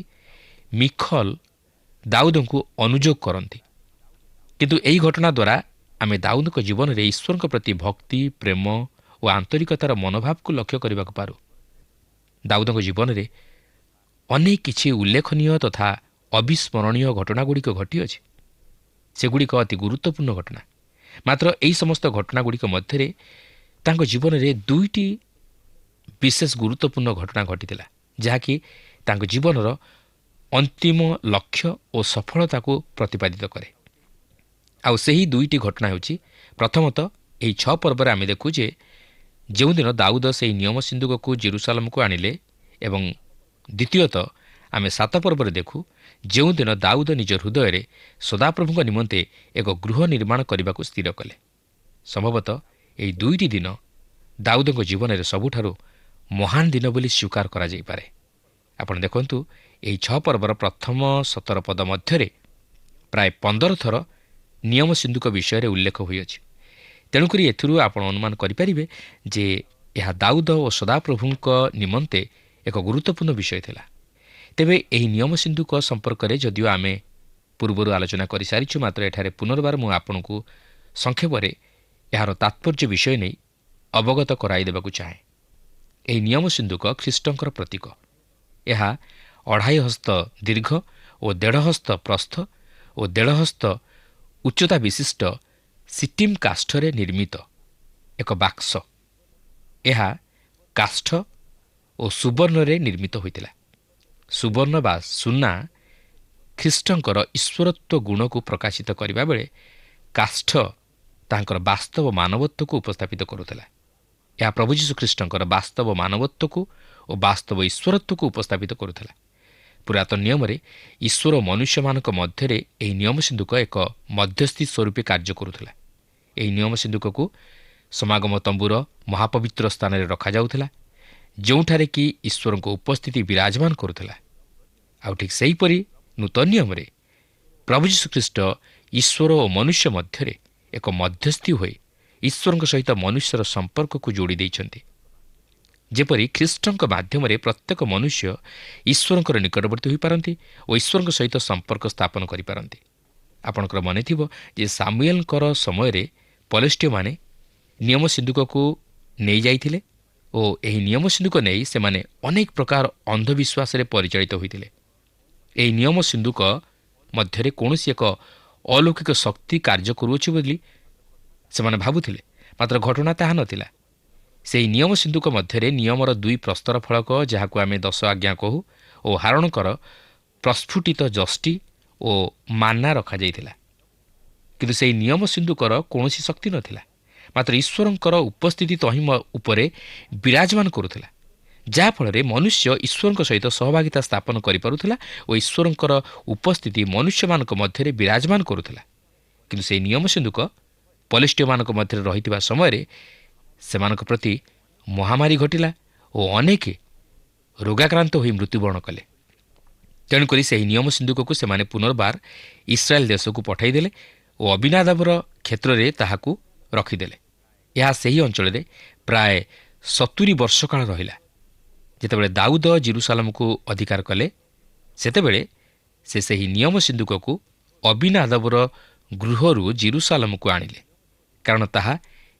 ମିଖଲ ଦାଉଦଙ୍କୁ ଅନୁଯୋଗ କରନ୍ତି। କିନ୍ତୁ ଏହି ଘଟଣା ଦ୍ୱାରା ଆମେ ଦାଉଦଙ୍କ ଜୀବନରେ ଈଶ୍ୱରଙ୍କ ପ୍ରତି ଭକ୍ତି, ପ୍ରେମ ଓ ଆନ୍ତରିକତାର ମନୋଭାବକୁ ଲକ୍ଷ୍ୟ କରିବାକୁ ପାରୁ। ଦାଉଦଙ୍କ ଜୀବନରେ ଅନେକ କିଛି ଉଲ୍ଲେଖନୀୟ ତଥା ଅବିସ୍ମରଣୀୟ ଘଟଣାଗୁଡ଼ିକ ଘଟିଅଛି। ସେଗୁଡ଼ିକ ଅତି ଗୁରୁତ୍ୱପୂର୍ଣ୍ଣ ଘଟଣା। ମାତ୍ର ଏହି ସମସ୍ତ ଘଟଣାଗୁଡ଼ିକ ମଧ୍ୟରେ ତାଙ୍କ ଜୀବନରେ 2ଟି ବିଶେଷ ଗୁରୁତ୍ୱପୂର୍ଣ୍ଣ ଘଟଣା ଘଟିଥିଲା, ଯାହାକି ତାଙ୍କ ଜୀବନର ଅନ୍ତିମ ଲକ୍ଷ୍ୟ ଓ ସଫଳତାକୁ ପ୍ରତିପାଦିତ କରେ। ଆଉ ସେହି 2ଟି ଘଟଣା ହେଉଛି, ପ୍ରଥମତଃ ଏହି 6 ପର୍ବରେ ଆମେ ଦେଖୁ ଯେ ଯେଉଁଦିନ ଦାଉଦ ସେହି ନିୟମ ସିନ୍ଦୁକକୁ ଜେରୁସାଲେମକୁ ଆଣିଲେ, ଏବଂ ଦ୍ୱିତୀୟତଃ ଆମେ 7 ପର୍ବରେ ଦେଖୁ ଯେଉଁଦିନ ଦାଉଦ ନିଜ ହୃଦୟରେ ସଦାପ୍ରଭୁଙ୍କ ନିମନ୍ତେ ଏକ ଗୃହ ନିର୍ମାଣ କରିବାକୁ ସ୍ଥିର କଲେ। ସମ୍ଭବତଃ ଏହି 2ଟି ଦିନ ଦାଉଦଙ୍କ ଜୀବନରେ ସବୁଠାରୁ ମହାନ ଦିନ ବୋଲି ସ୍ୱୀକାର କରାଯାଇପାରେ। ଆପଣ ଦେଖନ୍ତୁ, ଏହି 6 ପର୍ବର ପ୍ରଥମ 17 ପଦ ମଧ୍ୟରେ ପ୍ରାୟ 15 ଥର ନିୟମ ସିନ୍ଦୁକ ବିଷୟରେ ଉଲ୍ଲେଖ ହୋଇଅଛି। ତେଣୁକରି ଏଥିରୁ ଆପଣ ଅନୁମାନ କରିପାରିବେ ଯେ ଏହା ଦାଉଦ ଓ ସଦାପ୍ରଭୁଙ୍କ ନିମନ୍ତେ ଏକ ଗୁରୁତ୍ୱପୂର୍ଣ୍ଣ ବିଷୟ ଥିଲା। ତେବେ ଏହି ନିୟମ ସିନ୍ଦୁକ ସମ୍ପର୍କରେ ଯଦିଓ ଆମେ ପୂର୍ବରୁ ଆଲୋଚନା କରିସାରିଛୁ, ମାତ୍ର ଏଠାରେ ପୁନର୍ବାର ମୁଁ ଆପଣଙ୍କୁ ସଂକ୍ଷେପରେ ଏହାର ତାତ୍ପର୍ଯ୍ୟ ବିଷୟ ନେଇ ଅବଗତ କରାଇ ଦେବାକୁ ଚାହେଁ। ଏହି ନିୟମ ସିନ୍ଦୁକ ଖ୍ରୀଷ୍ଟଙ୍କର ପ୍ରତୀକ। ଏହା 2.5 ହସ୍ତ ଦୀର୍ଘ ଓ 1.5 ହସ୍ତ ପ୍ରସ୍ଥ ଓ 1.5 ହସ୍ତ ଉଚ୍ଚତା ବିଶିଷ୍ଟ ସିଟିମ୍ କାଷ୍ଠରେ ନିର୍ମିତ ଏକ ବାକ୍ସ। ଏହା କାଷ୍ଠ ଓ ସୁବର୍ଣ୍ଣରେ ନିର୍ମିତ ହୋଇଥିଲା। ସୁବର୍ଣ୍ଣ ବା ସୁନା ଖ୍ରୀଷ୍ଟଙ୍କର ଈଶ୍ୱରତ୍ୱ ଗୁଣକୁ ପ୍ରକାଶିତ କରିବା ବେଳେ କାଷ୍ଠ ତାହାଙ୍କର ବାସ୍ତବ ମାନବତ୍ୱକୁ ଉପସ୍ଥାପିତ କରୁଥିଲା। ଏହା ପ୍ରଭୁ ଯୀଶୁ ଖ୍ରୀଷ୍ଟଙ୍କର ବାସ୍ତବ ମାନବତ୍ୱକୁ ଓ ବାସ୍ତବ ଈଶ୍ୱରତ୍ୱକୁ ଉପସ୍ଥାପିତ କରୁଥିଲା। ପୁରାତନ ନିୟମରେ ଈଶ୍ୱର ଓ ମନୁଷ୍ୟମାନଙ୍କ ମଧ୍ୟରେ ଏହି ନିୟମ ସିନ୍ଦୁକ ଏକ ମଧ୍ୟସ୍ଥି ସ୍ୱରୂପେ କାର୍ଯ୍ୟ କରୁଥିଲା। ଏହି ନିୟମ ସିନ୍ଦୁକକୁ ସମାଗମ ତମ୍ବୁର ମହାପବିତ୍ର ସ୍ଥାନରେ ରଖାଯାଉଥିଲା, ଯେଉଁଠାରେ କି ଈଶ୍ୱରଙ୍କ ଉପସ୍ଥିତି ବିରାଜମାନ କରୁଥିଲା। ଆଉ ଠିକ୍ ସେହିପରି ନୂତନ ନିୟମରେ ପ୍ରଭୁ ଯୀଶୁଖ୍ରୀଷ୍ଟ ଈଶ୍ୱର ଓ ମନୁଷ୍ୟ ମଧ୍ୟରେ ଏକ ମଧ୍ୟସ୍ଥି ହୋଇ ଈଶ୍ୱରଙ୍କ ସହିତ ମନୁଷ୍ୟର ସମ୍ପର୍କକୁ ଯୋଡ଼ି ଦେଇଛନ୍ତି। ଯେପରି ଖ୍ରୀଷ୍ଟଙ୍କ ମାଧ୍ୟମରେ ପ୍ରତ୍ୟେକ ମନୁଷ୍ୟ ଈଶ୍ୱରଙ୍କର ନିକଟବର୍ତ୍ତୀ ହୋଇପାରନ୍ତି ଓ ଈଶ୍ୱରଙ୍କ ସହିତ ସମ୍ପର୍କ ସ୍ଥାପନ କରିପାରନ୍ତି। ଆପଣଙ୍କର ମନେଥିବ ଯେ ସାମୁଏଲଙ୍କର ସମୟରେ ପଲେଷ୍ଟିୟମାନେ ନିୟମ ସିନ୍ଦୁକକୁ ନେଇଯାଇଥିଲେ ଓ ଏହି ନିୟମ ସିନ୍ଦୁକ ନେଇ ସେମାନେ ଅନେକ ପ୍ରକାର ଅନ୍ଧବିଶ୍ୱାସରେ ପରିଚାଳିତ ହୋଇଥିଲେ। ଏହି ନିୟମ ସିନ୍ଦୁକ ମଧ୍ୟରେ କୌଣସି ଏକ ଅଲୌକିକ ଶକ୍ତି କାର୍ଯ୍ୟ କରୁଅଛି ବୋଲି ସେମାନେ ଭାବୁଥିଲେ, ମାତ୍ର ଘଟଣା ତାହା ନଥିଲା। ସେହି ନିୟମ ସିନ୍ଦୁକ ମଧ୍ୟରେ ନିୟମର 2 ପ୍ରସ୍ତର ଫଳକ, ଯାହାକୁ ଆମେ 10 ଆଜ୍ଞା କହୁ, ଓ ହାରଣଙ୍କର ପ୍ରସ୍ଫୁଟିତ ଯଷ୍ଟି ଓ ମାନା ରଖାଯାଇଥିଲା। କିନ୍ତୁ ସେହି ନିୟମ ସିନ୍ଦୁକର କୌଣସି ଶକ୍ତି ନଥିଲା। ମାତ୍ର ଈଶ୍ୱରଙ୍କର ଉପସ୍ଥିତି ତହିଁ ଉପରେ ବିରାଜମାନ କରୁଥିଲା, ଯାହାଫଳରେ ମନୁଷ୍ୟ ଈଶ୍ୱରଙ୍କ ସହିତ ସହଭାଗିତା ସ୍ଥାପନ କରିପାରୁଥିଲା ଓ ଈଶ୍ୱରଙ୍କର ଉପସ୍ଥିତି ମନୁଷ୍ୟମାନଙ୍କ ମଧ୍ୟରେ ବିରାଜମାନ କରୁଥିଲା। କିନ୍ତୁ ସେହି ନିୟମ ସିନ୍ଦୁକ ପଲିଷ୍ଟିୟମାନଙ୍କ ମଧ୍ୟରେ ରହିଥିବା ସମୟରେ ସେମାନଙ୍କ ପ୍ରତି ମହାମାରୀ ଘଟିଲା ଓ ଅନେକ ରୋଗାକ୍ରାନ୍ତ ହୋଇ ମୃତ୍ୟୁବରଣ କଲେ। ତେଣୁକରି ସେହି ନିୟମ ସିନ୍ଦୁକକୁ ସେମାନେ ପୁନର୍ବାର ଇସ୍ରାଏଲ ଦେଶକୁ ପଠାଇଦେଲେ ଓ ଅବିନାଦାବର କ୍ଷେତ୍ରରେ ତାହାକୁ ରଖିଦେଲେ। ଏହା ସେହି ଅଞ୍ଚଳରେ ପ୍ରାୟ 70 ବର୍ଷ କାଳ ରହିଲା। ଯେତେବେଳେ ଦାଉଦ ଜେରୁସାଲେମକୁ ଅଧିକାର କଲେ, ସେତେବେଳେ ସେ ସେହି ନିୟମ ସିନ୍ଦୁକକୁ ଅବିନାଦାବର ଗୃହରୁ ଜେରୁସାଲେମକୁ ଆଣିଲେ, କାରଣ ତାହା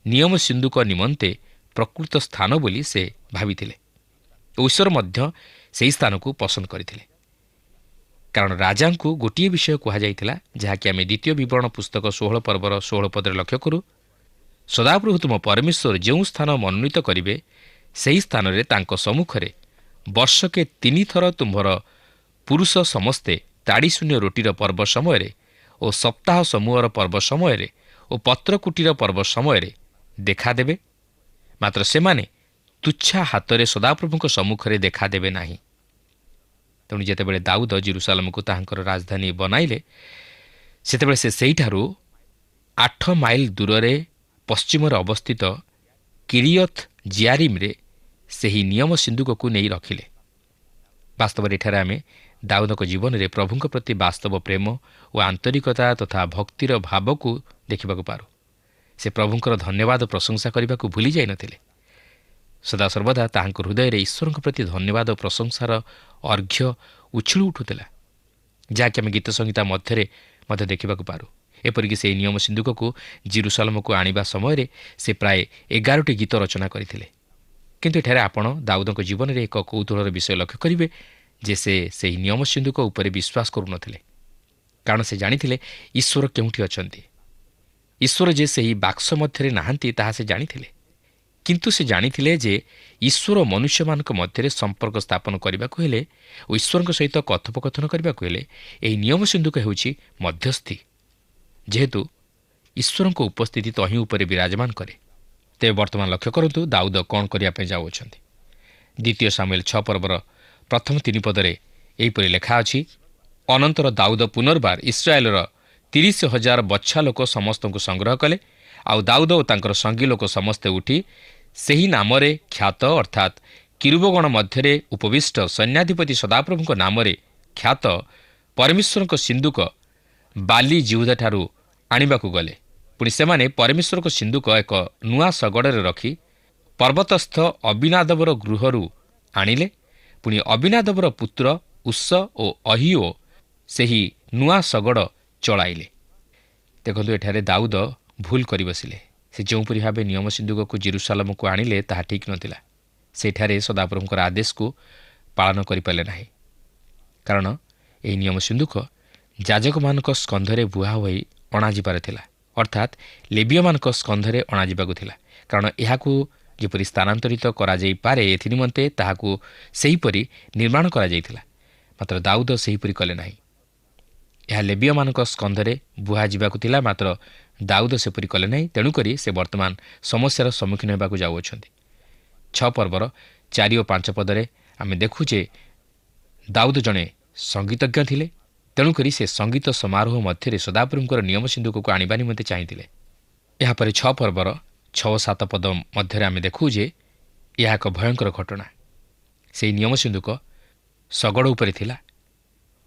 ନିୟମ ସିନ୍ଦୁକ ନିମନ୍ତେ ପ୍ରକୃତ ସ୍ଥାନ ବୋଲି ସେ ଭାବିଥିଲେ ଓ ଈଶ୍ୱର ମଧ୍ୟ ସେହି ସ୍ଥାନକୁ ପସନ୍ଦ କରିଥିଲେ। କାରଣ ରାଜାଙ୍କୁ ଗୋଟିଏ ବିଷୟ କୁହାଯାଇଥିଲା, ଯାହାକି ଆମେ ଦ୍ୱିତୀୟ ବିବରଣ ପୁସ୍ତକ 16 ପର୍ବର 16 ପଦରେ ଲକ୍ଷ୍ୟ କରୁ। ସଦାପ୍ରଭୁ ତୁମ ପରମେଶ୍ୱର ଯେଉଁ ସ୍ଥାନ ମନୋନୀତ କରିବେ, ସେହି ସ୍ଥାନରେ ତାଙ୍କ ସମ୍ମୁଖରେ ବର୍ଷକେ 3 ଥର ତୁମ୍ଭର ପୁରୁଷ ସମସ୍ତେ ତାଡ଼ିଶୂନ୍ୟ ରୋଟିର ପର୍ବ ସମୟରେ ଓ ସପ୍ତାହ ସମୂହର ପର୍ବ ସମୟରେ ଓ ପତ୍ରକୁଟିର ପର୍ବ ସମୟରେ ଦେଖାଦେବେ। ମାତ୍ର ସେମାନେ ତୁଚ୍ଛା ହାତରେ ସଦାପ୍ରଭୁଙ୍କ ସମ୍ମୁଖରେ ଦେଖାଦେବେ ନାହିଁ। ତେଣୁ ଯେତେବେଳେ ଦାଉଦ ଜେରୁସାଲେମକୁ ତାହାଙ୍କର ରାଜଧାନୀ ବନାଇଲେ, ସେତେବେଳେ ସେ ସେହିଠାରୁ 8 ମାଇଲ ଦୂରରେ ପଶ୍ଚିମରେ ଅବସ୍ଥିତ କିରିୟତ୍ ଜିଆରିମ୍ରେ ସେହି ନିୟମ ସିନ୍ଦୁକକୁ ନେଇ ରଖିଲେ। ବାସ୍ତବରେ ଏଠାରେ ଆମେ ଦାଉଦଙ୍କ ଜୀବନରେ ପ୍ରଭୁଙ୍କ ପ୍ରତି ବାସ୍ତବ ପ୍ରେମ ଓ ଆନ୍ତରିକତା ତଥା ଭକ୍ତିର ଭାବକୁ ଦେଖିବାକୁ ପାରୁ। ସେ ପ୍ରଭୁଙ୍କର ଧନ୍ୟବାଦ ପ୍ରଶଂସା କରିବାକୁ ଭୁଲି ଯାଇନଥିଲେ। ସଦାସର୍ବଦା ତାହାଙ୍କ ହୃଦୟରେ ଈଶ୍ୱରଙ୍କ ପ୍ରତି ଧନ୍ୟବାଦ ଓ ପ୍ରଶଂସାର ଅର୍ଘ୍ୟ ଉଛୁଳି ଉଠୁଥିଲା, ଯାହାକି ଆମେ ଗୀତ ସଂହିତା ମଧ୍ୟରେ ମଧ୍ୟ ଦେଖିବାକୁ ପାରୁ। ଏପରିକି ସେହି ନିୟମ ସିନ୍ଦୁକକୁ ଜେରୁସାଲେମକୁ ଆଣିବା ସମୟରେ ସେ ପ୍ରାୟ 11ଟି ଗୀତ ରଚନା କରିଥିଲେ। କିନ୍ତୁ ଏଠାରେ ଆପଣ ଦାଉଦଙ୍କ ଜୀବନରେ ଏକ କୌତୁହଳର ବିଷୟ ଲକ୍ଷ୍ୟ କରିବେ ଯେ ସେ ସେହି ନିୟମ ସିନ୍ଦୁକ ଉପରେ ବିଶ୍ୱାସ କରୁନଥିଲେ, କାରଣ ସେ ଜାଣିଥିଲେ ଈଶ୍ୱର କେଉଁଠି ଅଛନ୍ତି। ଈଶ୍ୱର ଯେ ସେହି ବାକ୍ସ ମଧ୍ୟରେ ନାହାନ୍ତି ତାହା ସେ ଜାଣିଥିଲେ। କିନ୍ତୁ ସେ ଜାଣିଥିଲେ ଯେ ଈଶ୍ୱର ମନୁଷ୍ୟମାନଙ୍କ ମଧ୍ୟରେ ସମ୍ପର୍କ ସ୍ଥାପନ କରିବାକୁ ହେଲେ ଓ ଈଶ୍ୱରଙ୍କ ସହିତ କଥୋପକଥନ କରିବାକୁ ହେଲେ ଏହି ନିୟମ ସିନ୍ଦୁକ ହେଉଛି ମଧ୍ୟସ୍ଥି, ଯେହେତୁ ଈଶ୍ୱରଙ୍କ ଉପସ୍ଥିତି ତହିଁ ଉପରେ ବିରାଜମାନ କରେ। ତେବେ ବର୍ତ୍ତମାନ ଲକ୍ଷ୍ୟ କରନ୍ତୁ ଦାଉଦ କ'ଣ କରିବା ପାଇଁ ଯାଉଅଛନ୍ତି। 2 ସାମୁଏଲ 6 ପର୍ବର ପ୍ରଥମ 3 ପଦରେ ଏହିପରି ଲେଖା ଅଛି, ଅନନ୍ତର ଦାଉଦ ପୁନର୍ବାର ଇସ୍ରାଏଲର 30,000 ବଛା ଲୋକ ସମସ୍ତଙ୍କୁ ସଂଗ୍ରହ କଲେ। ଆଉ ଦାଉଦ ଓ ତାଙ୍କର ସଙ୍ଗୀ ଲୋକ ସମସ୍ତେ ଉଠି ସେହି ନାମରେ ଖ୍ୟାତ ଅର୍ଥାତ୍ କିରୁବଗଣ ମଧ୍ୟରେ ଉପବିଷ୍ଟ ସୈନ୍ୟାଧିପତି ସଦାପ୍ରଭୁଙ୍କ ନାମରେ ଖ୍ୟାତ ପରମେଶ୍ୱରଙ୍କ ସିନ୍ଦୁକ ବାଲି ଜିହୁଦାଠାରୁ ଆଣିବାକୁ ଗଲେ। ପୁଣି ସେମାନେ ପରମେଶ୍ୱରଙ୍କ ସିନ୍ଦୁକ ଏକ ନୂଆ ଶଗଡ଼ରେ ରଖି ପର୍ବତସ୍ଥ ଅବିନାଦବର ଗୃହରୁ ଆଣିଲେ। ପୁଣି ଅବିନାଦବର ପୁତ୍ର ଉସ୍ସ ଓ ଅହିଓ ସେହି ନୂଆ ଶଗଡ଼ ଚଳାଇଲେ। ଦେଖନ୍ତୁ, ଏଠାରେ ଦାଉଦ ଭୁଲ କରି ବସିଲେ। ସେ ଯେଉଁପରି ଭାବେ ନିୟମ ସିନ୍ଦୁକକୁ ଜେରୁସାଲେମକୁ ଆଣିଲେ ତାହା ଠିକ୍ ନଥିଲା। ସେଠାରେ ସଦାପ୍ରଭୁଙ୍କର ଆଦେଶକୁ ପାଳନ କରିପାରିଲେ ନାହିଁ, କାରଣ ଏହି ନିୟମ ସିନ୍ଦୁକ ଯାଜକମାନଙ୍କ ସ୍କନ୍ଧରେ ବୁହା ହୋଇ ଅଣାଯିବାର ଥିଲା, ଅର୍ଥାତ୍ ଲେବୀୟମାନଙ୍କ ସ୍କନ୍ଧରେ ଅଣାଯିବାକୁ ଥିଲା। କାରଣ ଏହାକୁ ଯେପରି ସ୍ଥାନାନ୍ତରିତ କରାଯାଇପାରେ ଏଥି ନିମନ୍ତେ ତାହାକୁ ସେହିପରି ନିର୍ମାଣ କରାଯାଇଥିଲା। ମାତ୍ର ଦାଉଦ ସେହିପରି କଲେ ନାହିଁ। ଏହା ଲେବୀୟମାନଙ୍କ ସ୍କନ୍ଧରେ ବୁହାଯିବାକୁ ଥିଲା, ମାତ୍ର ଦାଉଦ ସେପରି କଲେ ନାହିଁ। ତେଣୁକରି ସେ ବର୍ତ୍ତମାନ ସମସ୍ୟାର ସମ୍ମୁଖୀନ ହେବାକୁ ଯାଉଅଛନ୍ତି। 6 ପର୍ବର 4 ଓ 5 ପଦରେ ଆମେ ଦେଖୁ ଯେ ଦାଉଦ ଜଣେ ସଙ୍ଗୀତଜ୍ଞ ଥିଲେ। ତେଣୁକରି ସେ ସଙ୍ଗୀତ ସମାରୋହ ମଧ୍ୟରେ ସଦାପ୍ରଭୁଙ୍କର ନିୟମ ସିନ୍ଦୁକକୁ ଆଣିବା ନିମନ୍ତେ ଚାହିଁଥିଲେ। ଏହାପରେ 6 ପର୍ବର 6 ଓ 7 ପଦ ମଧ୍ୟରେ ଆମେ ଦେଖୁ ଯେ ଏହା ଏକ ଭୟଙ୍କର ଘଟଣା। ସେହି ନିୟମ ସିନ୍ଦୁକ ଶଗଡ଼ ଉପରେ ଥିଲା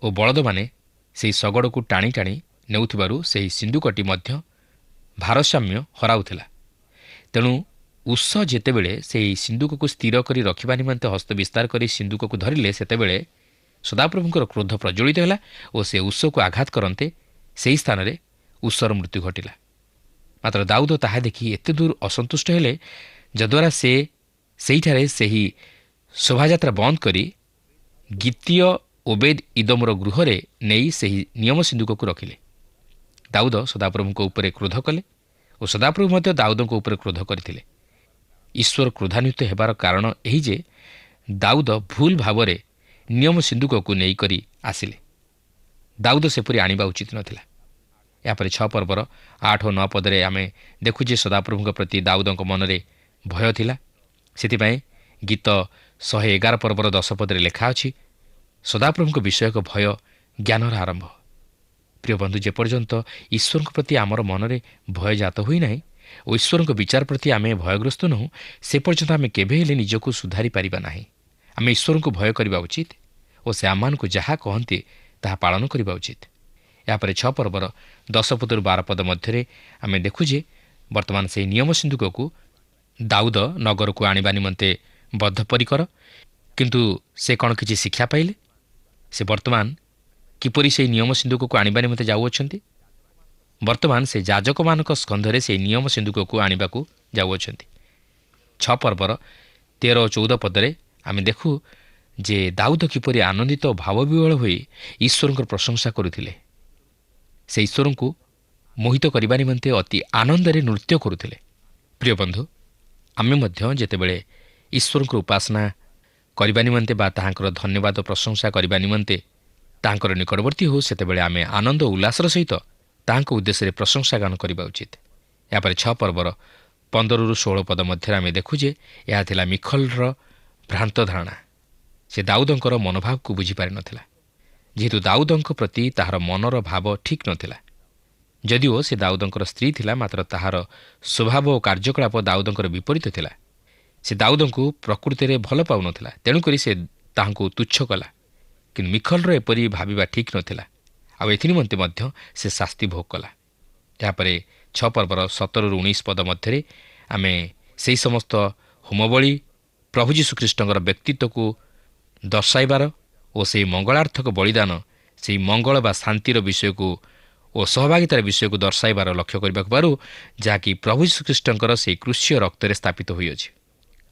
ଓ ବଳଦମାନେ ସେହି ଶଗଡ଼କୁ ଟାଣି ଟାଣି ନେଉଥିବାରୁ ସେହି ସିନ୍ଦୁକଟି ମଧ୍ୟ ଭାରସାମ୍ୟ ହରାଉଥିଲା। ତେଣୁ ଉସ୍ସ ଯେତେବେଳେ ସେହି ସିନ୍ଦୁକକୁ ସ୍ଥିର କରି ରଖିବା ନିମନ୍ତେ ହସ୍ତ ବିସ୍ତାର କରି ସିନ୍ଦୁକକୁ ଧରିଲେ, ସେତେବେଳେ ସଦାପ୍ରଭୁଙ୍କର କ୍ରୋଧ ପ୍ରଜ୍ୱଳିତ ହେଲା ଓ ସେ ଉସ୍ସକୁ ଆଘାତ କରନ୍ତେ ସେହି ସ୍ଥାନରେ ଉସ୍ସର ମୃତ୍ୟୁ ଘଟିଲା। ମାତ୍ର ଦାଉଦ ତାହା ଦେଖି ଏତେ ଦୂର ଅସନ୍ତୁଷ୍ଟ ହେଲେ, ଯଦ୍ୱାରା ସେ ସେହିଠାରେ ସେହି ଶୋଭାଯାତ୍ରା ବନ୍ଦ କରି ଗୀତୀୟ ଓବେଦ ଇଦୋମର ଗୃହରେ ନେଇ ସେହି ନିୟମ ସିନ୍ଦୁକକୁ ରଖିଲେ। ଦାଉଦ ସଦାପ୍ରଭୁଙ୍କ ଉପରେ କ୍ରୋଧ କଲେ ଓ ସଦାପ୍ରଭୁ ମଧ୍ୟ ଦାଉଦଙ୍କ ଉପରେ କ୍ରୋଧ କରିଥିଲେ। ଈଶ୍ୱର କ୍ରୋଧାନ୍ୱିତ ହେବାର କାରଣ ଏହି ଯେ ଦାଉଦ ଭୁଲ ଭାବରେ ନିୟମ ସିନ୍ଦୁକକୁ ନେଇକରି ଆସିଲେ। ଦାଉଦ ସେପରି ଆଣିବା ଉଚିତ ନଥିଲା। ଏହାପରେ 6 ପର୍ବର 8 ଓ 9 ପଦରେ ଆମେ ଦେଖୁ ଯେ ସଦାପ୍ରଭୁଙ୍କ ପ୍ରତି ଦାଉଦଙ୍କ ମନରେ ଭୟ ଥିଲା। ସେଥିପାଇଁ ଗୀତ 111 ପର୍ବର 10 ପଦରେ ଲେଖା ଅଛି, ସଦାପ୍ରଭୁଙ୍କ ବିଷୟକ ଭୟ ଜ୍ଞାନର ଆରମ୍ଭ। ପ୍ରିୟ ବନ୍ଧୁ, ଯେପର୍ଯ୍ୟନ୍ତ ଈଶ୍ୱରଙ୍କ ପ୍ରତି ଆମର ମନରେ ଭୟ ଜାତ ହୋଇନାହିଁ ଓ ଈଶ୍ୱରଙ୍କ ବିଚାର ପ୍ରତି ଆମେ ଭୟଗ୍ରସ୍ତ ନହୁଁ, ସେ ପର୍ଯ୍ୟନ୍ତ ଆମେ କେବେ ହେଲେ ନିଜକୁ ସୁଧାରି ପାରିବା ନାହିଁ। ଆମେ ଈଶ୍ୱରଙ୍କୁ ଭୟ କରିବା ଉଚିତ ଓ ସେ ଆମମାନଙ୍କୁ ଯାହା କହନ୍ତି ତାହା ପାଳନ କରିବା ଉଚିତ। ଏହାପରେ 6 ପର୍ବର 10 ପଦରୁ 12 ପଦ ମଧ୍ୟରେ ଆମେ ଦେଖୁ ଯେ ବର୍ତ୍ତମାନ ସେହି ନିୟମ ସିନ୍ଦୁକକୁ ଦାଉଦ ନଗରକୁ ଆଣିବା ନିମନ୍ତେ ବଦ୍ଧପରିକର। କିନ୍ତୁ ସେ କ'ଣ କିଛି ଶିକ୍ଷା ପାଇଲେ? ସେ ବର୍ତ୍ତମାନ କିପରି ସେହି ନିୟମ ସିନ୍ଦୁକକୁ ଆଣିବା ନିମନ୍ତେ ଯାଉଅଛନ୍ତି? ବର୍ତ୍ତମାନ ସେ ଯାଜକମାନଙ୍କ ସ୍କନ୍ଧରେ ସେହି ନିୟମ ସିନ୍ଦୁକକୁ ଆଣିବାକୁ ଯାଉଅଛନ୍ତି। 6 ପର୍ବର 13 ଓ 14 ପଦରେ ଆମେ ଦେଖୁ ଯେ ଦାଉଦ କିପରି ଆନନ୍ଦିତ ଓ ଭାବବିହ୍ୱଳ ହୋଇ ଈଶ୍ୱରଙ୍କର ପ୍ରଶଂସା କରୁଥିଲେ। ସେ ଈଶ୍ୱରଙ୍କୁ ମୋହିତ କରିବା ନିମନ୍ତେ ଅତି ଆନନ୍ଦରେ ନୃତ୍ୟ କରୁଥିଲେ। ପ୍ରିୟ ବନ୍ଧୁ, ଆମେ ମଧ୍ୟ ଯେତେବେଳେ ଈଶ୍ୱରଙ୍କର ଉପାସନା କରିବା ନିମନ୍ତେ ବା ତାହାଙ୍କର ଧନ୍ୟବାଦ ଓ ପ୍ରଶଂସା କରିବା ନିମନ୍ତେ ତାହାଙ୍କର ନିକଟବର୍ତ୍ତୀ ହେଉ, ସେତେବେଳେ ଆମେ ଆନନ୍ଦ ଓ ଉଲ୍ଲାସର ସହିତ ତାହାଙ୍କ ଉଦ୍ଦେଶ୍ୟରେ ପ୍ରଶଂସା ଗାନ କରିବା ଉଚିତ। ଏହାପରେ 6 ପର୍ବର 15ରୁ 16 ପଦ ମଧ୍ୟରେ ଆମେ ଦେଖୁ ଯେ ଏହା ଥିଲା ମିଖଲର ଭ୍ରାନ୍ତ ଧାରଣା। ସେ ଦାଉଦଙ୍କର ମନୋଭାବକୁ ବୁଝିପାରିନଥିଲା, ଯେହେତୁ ଦାଉଦଙ୍କ ପ୍ରତି ତାହାର ମନର ଭାବ ଠିକ୍ ନଥିଲା। ଯଦିଓ ସେ ଦାଉଦଙ୍କର ସ୍ତ୍ରୀ ଥିଲା, ମାତ୍ର ତାହାର ସ୍ୱଭାବ ଓ କାର୍ଯ୍ୟକଳାପ ଦାଉଦଙ୍କର ବିପରୀତ ଥିଲା। ସେ ଦାଉଦଙ୍କୁ ପ୍ରକୃତିରେ ଭଲ ପାଉନଥିଲା, ତେଣୁକରି ସେ ତାହାଙ୍କୁ ତୁଚ୍ଛ କଲା। କିନ୍ତୁ ମିଖଲର ଏପରି ଭାବିବା ଠିକ୍ ନଥିଲା, ଆଉ ଏଥିନିମନ୍ତେ ମଧ୍ୟ ସେ ଶାସ୍ତି ଭୋଗ କଲା। ଏହାପରେ 6 ପର୍ବର 17ରୁ 19 ପଦ ମଧ୍ୟରେ ଆମେ ସେହି ସମସ୍ତ ହୋମବଳି, ପ୍ରଭୁ ଯୀଶୁଖ୍ରୀଷ୍ଟଙ୍କର ବ୍ୟକ୍ତିତ୍ୱକୁ ଦର୍ଶାଇବାର ଓ ସେହି ମଙ୍ଗଳାର୍ଥକ ବଳିଦାନ, ସେହି ମଙ୍ଗଳ ବା ଶାନ୍ତିର ବିଷୟକୁ ଓ ସହଭାଗିତାର ବିଷୟକୁ ଦର୍ଶାଇବାର ଲକ୍ଷ୍ୟ କରିବାକୁ ପାରୁ, ଯାହାକି ପ୍ରଭୁ ଯୀଶୁଖ୍ରୀଷ୍ଟଙ୍କର ସେହି କୃଷ୍ୟ ରକ୍ତରେ ସ୍ଥାପିତ ହୋଇଅଛି।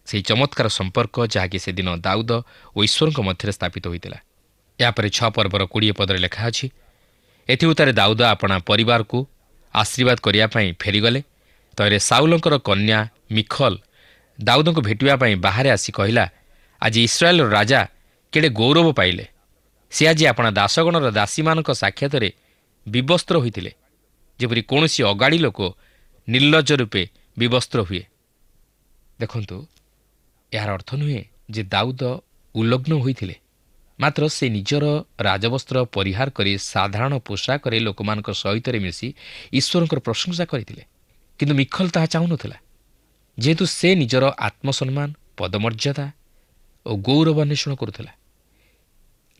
ସେହି ଚମତ୍କାର ସମ୍ପର୍କ ଯାହାକି ସେଦିନ ଦାଉଦ ଓ ଈଶ୍ୱରଙ୍କ ମଧ୍ୟରେ ସ୍ଥାପିତ ହୋଇଥିଲା। ଏହାପରେ 6 ପର୍ବର 20 ପଦରେ ଲେଖା ଅଛି, ଏଥି ଉତ୍ତାରେ ଦାଉଦ ଆପଣା ପରିବାରକୁ ଆଶୀର୍ବାଦ କରିବା ପାଇଁ ଫେରିଗଲେ। ତହିଁରେ ସାଉଲଙ୍କର କନ୍ୟା ମିଖଲ ଦାଉଦଙ୍କୁ ଭେଟିବା ପାଇଁ ବାହାରେ ଆସି କହିଲା, ଆଜି ଇସ୍ରାଏଲର ରାଜା କେଡ଼େ ଗୌରବ ପାଇଲେ। ସେ ଆଜି ଆପଣା ଦାସଗଣର ଦାସୀମାନଙ୍କ ସାକ୍ଷାତରେ ବିବସ୍ତ୍ର ହୋଇଥିଲେ, ଯେପରି କୌଣସି ଅଗାଡ଼ି ଲୋକ ନିର୍ଲଜ୍ଜ ରୂପେ ବିବସ୍ତ୍ର ହୁଏ। ଦେଖନ୍ତୁ, ଏହାର ଅର୍ଥ ନୁହେଁ ଯେ ଦାଉଦ ଉଲ୍ଲଗ୍ନ ହୋଇଥିଲେ, ମାତ୍ର ସେ ନିଜର ରାଜବସ୍ତ୍ର ପରିହାର କରି ସାଧାରଣ ପୋଷାକରେ ଲୋକମାନଙ୍କ ସହିତରେ ମିଶି ଈଶ୍ୱରଙ୍କର ପ୍ରଶଂସା କରିଥିଲେ। କିନ୍ତୁ ମିଖଲ ତାହା ଚାହୁଁନଥିଲା, ଯେହେତୁ ସେ ନିଜର ଆତ୍ମସମ୍ମାନ, ପଦମର୍ଯ୍ୟାଦା ଓ ଗୌରବ ଅନ୍ୱେଷଣ କରୁଥିଲା।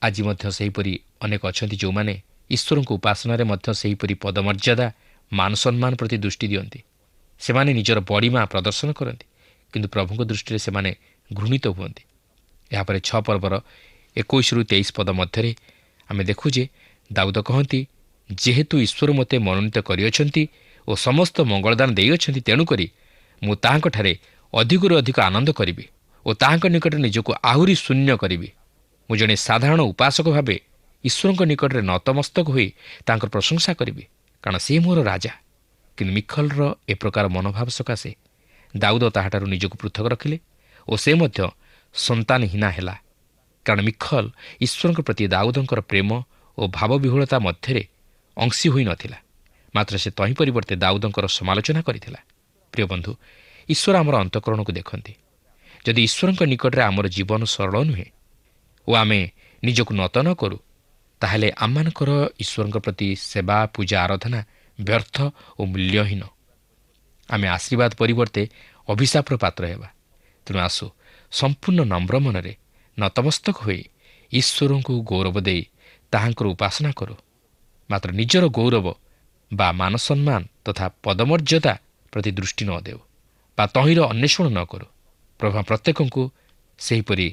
ଆଜି ମଧ୍ୟ ସେହିପରି ଅନେକ ଅଛନ୍ତି ଯେଉଁମାନେ ଈଶ୍ୱରଙ୍କ ଉପାସନାରେ ମଧ୍ୟ ସେହିପରି ପଦମର୍ଯ୍ୟାଦା, ମାନ ସମ୍ମାନ ପ୍ରତି ଦୃଷ୍ଟି ଦିଅନ୍ତି। ସେମାନେ ନିଜର ବଡ଼ିମା ପ୍ରଦର୍ଶନ କରନ୍ତି, କିନ୍ତୁ ପ୍ରଭୁଙ୍କ ଦୃଷ୍ଟିରେ ସେମାନେ ଘୃଣିତ ହୁଅନ୍ତି। ଏହାପରେ 6 ପର୍ବର 21ରୁ 23 ପଦ ମଧ୍ୟରେ ଆମେ ଦେଖୁ ଯେ ଦାଉଦ କହନ୍ତି, ଯେହେତୁ ଈଶ୍ୱର ମୋତେ ମନୋନୀତ କରିଅଛନ୍ତି ଓ ସମସ୍ତ ମଙ୍ଗଳଦାନ ଦେଇଅଛନ୍ତି, ତେଣୁକରି ମୁଁ ତାହାଙ୍କଠାରେ ଅଧିକରୁ ଅଧିକ ଆନନ୍ଦ କରିବି ଓ ତାହାଙ୍କ ନିକଟରେ ନିଜକୁ ଆହୁରି ଶୂନ୍ୟ କରିବି। ମୁଁ ଜଣେ ସାଧାରଣ ଉପାସକ ଭାବେ ଈଶ୍ୱରଙ୍କ ନିକଟରେ ନତମସ୍ତକ ହୋଇ ତାଙ୍କର ପ୍ରଶଂସା କରିବି, କାରଣ ସେ ମୋର ରାଜା। କିନ୍ତୁ ମିଖଲର ଏ ପ୍ରକାର ମନୋଭାବ ସକାଶେ ଦାଉଦ ତାହାଠାରୁ ନିଜକୁ ପୃଥକ ରଖିଲେ ଓ ସେ ମଧ୍ୟ ସନ୍ତାନହୀନା ହେଲା, କାରଣ ମିଖଲ ଈଶ୍ୱରଙ୍କ ପ୍ରତି ଦାଉଦଙ୍କର ପ୍ରେମ ଓ ଭାବବିହ୍ୱଳତା ମଧ୍ୟରେ ଅଂଶୀ ହୋଇନଥିଲା, ମାତ୍ର ସେ ତହିଁ ପରିବର୍ତ୍ତେ ଦାଉଦଙ୍କର ସମାଲୋଚନା କରିଥିଲା। ପ୍ରିୟ ବନ୍ଧୁ, ଈଶ୍ୱର ଆମର ଅନ୍ତଃକରଣକୁ ଦେଖନ୍ତି। ଯଦି ଈଶ୍ୱରଙ୍କ ନିକଟରେ ଆମର ଜୀବନ ସରଳ ନୁହେଁ ଓ ଆମେ ନିଜକୁ ନତ ନ କରୁ, ତାହେଲେ ଆମମାନଙ୍କର ଈଶ୍ୱରଙ୍କ ପ୍ରତି ସେବା, ପୂଜା, ଆରାଧନା ବ୍ୟର୍ଥ ଓ ମୂଲ୍ୟହୀନ। ଆମେ ଆଶୀର୍ବାଦ ପରିବର୍ତ୍ତେ ଅଭିଶାପର ପାତ୍ର ହେବା। ତେଣୁ ଆସୁ ସମ୍ପୂର୍ଣ୍ଣ ନମ୍ର ମନରେ ନତମସ୍ତକ ହୋଇ ଈଶ୍ୱରଙ୍କୁ ଗୌରବ ଦେଇ ତାହାଙ୍କର ଉପାସନା କରୁ। ମାତ୍ର ନିଜର ଗୌରବ ବା ମାନସମ୍ମାନ ତଥା ପଦମର୍ଯ୍ୟାଦା ପ୍ରତି ଦୃଷ୍ଟି ନ ଦେଉ ବା ତହିଁର ଅନ୍ୱେଷଣ ନ କରୁ। ପ୍ରଭୁ ପ୍ରତ୍ୟେକଙ୍କୁ ସେହିପରି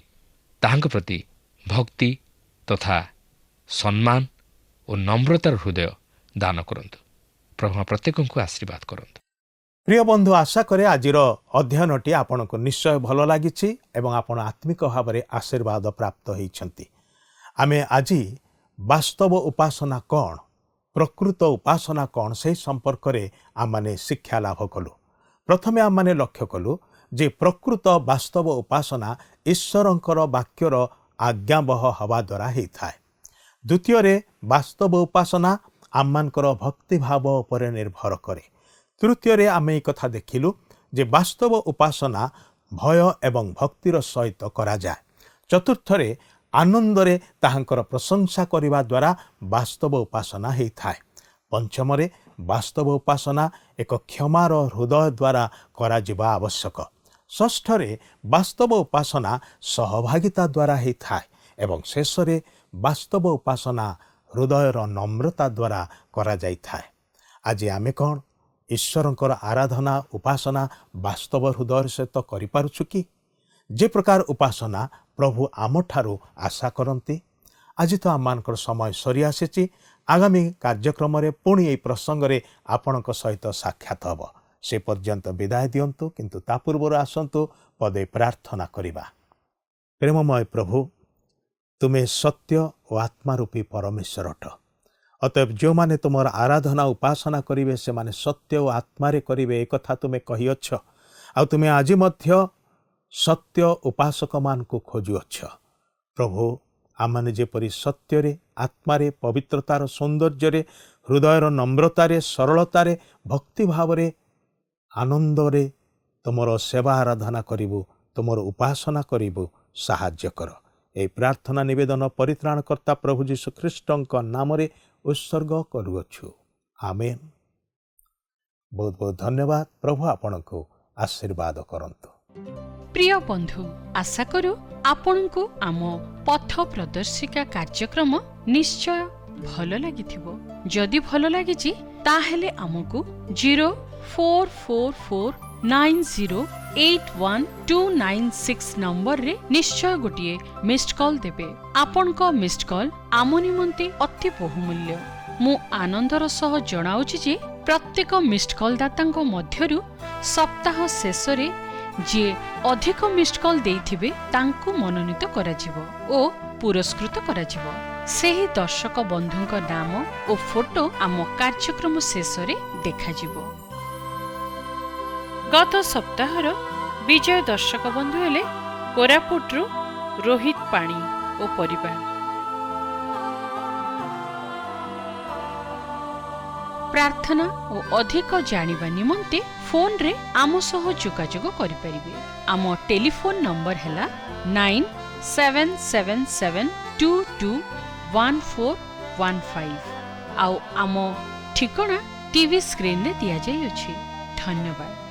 ତାହାଙ୍କ ପ୍ରତି ଭକ୍ତି ତଥା ସମ୍ମାନ ଓ ନମ୍ରତାର ହୃଦୟ ଦାନ କରନ୍ତୁ। ପ୍ରଭୁ ପ୍ରତ୍ୟେକଙ୍କୁ ଆଶୀର୍ବାଦ କରନ୍ତୁ। ପ୍ରିୟ ବନ୍ଧୁ, ଆଶା କରେ ଆଜିର ଅଧ୍ୟୟନଟି ଆପଣଙ୍କୁ ନିଶ୍ଚୟ ଭଲ ଲାଗିଛି ଏବଂ ଆପଣ ଆତ୍ମିକ ଭାବରେ ଆଶୀର୍ବାଦ ପ୍ରାପ୍ତ ହୋଇଛନ୍ତି। ଆମେ ଆଜି ବାସ୍ତବ ଉପାସନା କ'ଣ, ପ୍ରକୃତ ଉପାସନା କ'ଣ, ସେହି ସମ୍ପର୍କରେ ଆମମାନେ ଶିକ୍ଷା ଲାଭ କଲୁ। ପ୍ରଥମେ ଆମମାନେ ଲକ୍ଷ୍ୟ କଲୁ ଯେ ପ୍ରକୃତ ବାସ୍ତବ ଉପାସନା ଈଶ୍ୱରଙ୍କର ବାକ୍ୟର ଆଜ୍ଞାବହ ହେବା ଦ୍ୱାରା ହୋଇଥାଏ। ଦ୍ୱିତୀୟରେ ବାସ୍ତବ ଉପାସନା ଆମମାନଙ୍କର ଭକ୍ତିଭାବ ଉପରେ ନିର୍ଭର କରେ। ତୃତୀୟରେ ଆମେ ଏହି କଥା ଦେଖିଲୁ ଯେ ବାସ୍ତବ ଉପାସନା ଭୟ ଏବଂ ଭକ୍ତିର ସହିତ କରାଯାଏ। ଚତୁର୍ଥରେ ଆନନ୍ଦରେ ତାହାଙ୍କର ପ୍ରଶଂସା କରିବା ଦ୍ୱାରା ବାସ୍ତବ ଉପାସନା ହୋଇଥାଏ। ପଞ୍ଚମରେ ବାସ୍ତବ ଉପାସନା ଏକ କ୍ଷମାର ହୃଦୟ ଦ୍ୱାରା କରାଯିବା ଆବଶ୍ୟକ। ଷଷ୍ଠରେ ବାସ୍ତବ ଉପାସନା ସହଭାଗିତା ଦ୍ୱାରା ହୋଇଥାଏ ଏବଂ ଶେଷରେ ବାସ୍ତବ ଉପାସନା ହୃଦୟର ନମ୍ରତା ଦ୍ୱାରା କରାଯାଇଥାଏ। ଆଜି ଆମେ କ'ଣ ଈଶ୍ୱରଙ୍କର ଆରାଧନା ଉପାସନା ବାସ୍ତବ ହୃଦୟ ସହିତ କରିପାରୁଛୁ କି? ଯେ ପ୍ରକାର ଉପାସନା ପ୍ରଭୁ ଆମଠାରୁ ଆଶା କରନ୍ତି। ଆଜି ତ ଆମମାନଙ୍କର ସମୟ ସରିଆସିଛି। ଆଗାମୀ କାର୍ଯ୍ୟକ୍ରମରେ ପୁଣି ଏହି ପ୍ରସଙ୍ଗରେ ଆପଣଙ୍କ ସହିତ ସାକ୍ଷାତ ହେବ। ସେ ପର୍ଯ୍ୟନ୍ତ ବିଦାୟ ଦିଅନ୍ତୁ, କିନ୍ତୁ ତା ପୂର୍ବରୁ ଆସନ୍ତୁ ପଦେ ପ୍ରାର୍ଥନା କରିବା। ପ୍ରେମମୟ ପ୍ରଭୁ, ତୁମେ ସତ୍ୟ ଓ ଆତ୍ମାରୂପୀ ପରମେଶ୍ୱର ଅଟ। ଅତଏବ ଯେଉଁମାନେ ତୁମର ଆରାଧନା ଉପାସନା କରିବେ ସେମାନେ ସତ୍ୟ ଓ ଆତ୍ମାରେ କରିବେ, ଏକଥା ତୁମେ କହିଅଛ। ଆଉ ତୁମେ ଆଜି ମଧ୍ୟ ସତ୍ୟ ଉପାସକମାନଙ୍କୁ ଖୋଜୁଅଛ। ପ୍ରଭୁ, ଆମମାନେ ଯେପରି ସତ୍ୟରେ ଆତ୍ମାରେ ପବିତ୍ରତାର ସୌନ୍ଦର୍ଯ୍ୟରେ ହୃଦୟର ନମ୍ରତାରେ ସରଳତାରେ ଭକ୍ତିଭାବରେ ଆନନ୍ଦରେ ତୁମର ସେବା ଆରାଧନା କରିବୁ, ତୁମର ଉପାସନା କରିବୁ, ସାହାଯ୍ୟ କର। ଏହି ପ୍ରାର୍ଥନା ନିବେଦନ ପରିତ୍ରାଣକର୍ତ୍ତା ପ୍ରଭୁ ଯୀଶୁଖ୍ରୀଷ୍ଟଙ୍କ ନାମରେ ଉତ୍ସର୍ଗ କରୁଅଛୁ। ଆମେନ୍। ବହୁତ ବହୁତ ଧନ୍ୟବାଦ। ପ୍ରଭୁ ଆପଣଙ୍କୁ ଆଶୀର୍ବାଦ କରନ୍ତୁ। প্রিয় বন্ধু, আশা করু আপনার আম পথ প্রদর্শিকা কার্যক্রম নিশ্চয় ভাল লাগিথিব। যদি ভাল লাগিছি তাহলে আমকু 044490812996 নম্বরে নিশ্চয় গোটিয়ে মিসড কল দেবে। আপনক মিসড কল আম নিমন্তে অতি বহুমূল্য। মু আনন্দর সহ জଣାଉଛି যে প্রত্যেক মিসড কল দাতাঙ্ক মধ্যরু সপ্তাহ শেষরে ଯିଏ ଅଧିକ ମିସ୍ଡ କଲ୍ ଦେଇଥିବେ ତାଙ୍କୁ ମନୋନୀତ କରାଯିବ ଓ ପୁରସ୍କୃତ କରାଯିବ। ସେହି ଦର୍ଶକ ବନ୍ଧୁଙ୍କ ନାମ ଓ ଫଟୋ ଆମ କାର୍ଯ୍ୟକ୍ରମ ଶେଷରେ ଦେଖାଯିବ। ଗତ ସପ୍ତାହର ବିଜୟ ଦର୍ଶକ ବନ୍ଧୁ ହେଲେ କୋରାପୁଟରୁ ରୋହିତ ପାଣି ଓ ପରିବାର। ପ୍ରାର୍ଥନା ଓ ଅଧିକ ଜାଣିବା ନିମନ୍ତେ ଫୋନରେ ଆମ ସହ ଯୋଗାଯୋଗ କରିପାରିବେ। ଆମ ଟେଲିଫୋନ ନମ୍ବର ହେଲା 9777221415 ଆଉ ଆମ ଠିକଣା ଟିଭି ସ୍କ୍ରିନରେ ଦିଆଯାଇଅଛି। ଧନ୍ୟବାଦ।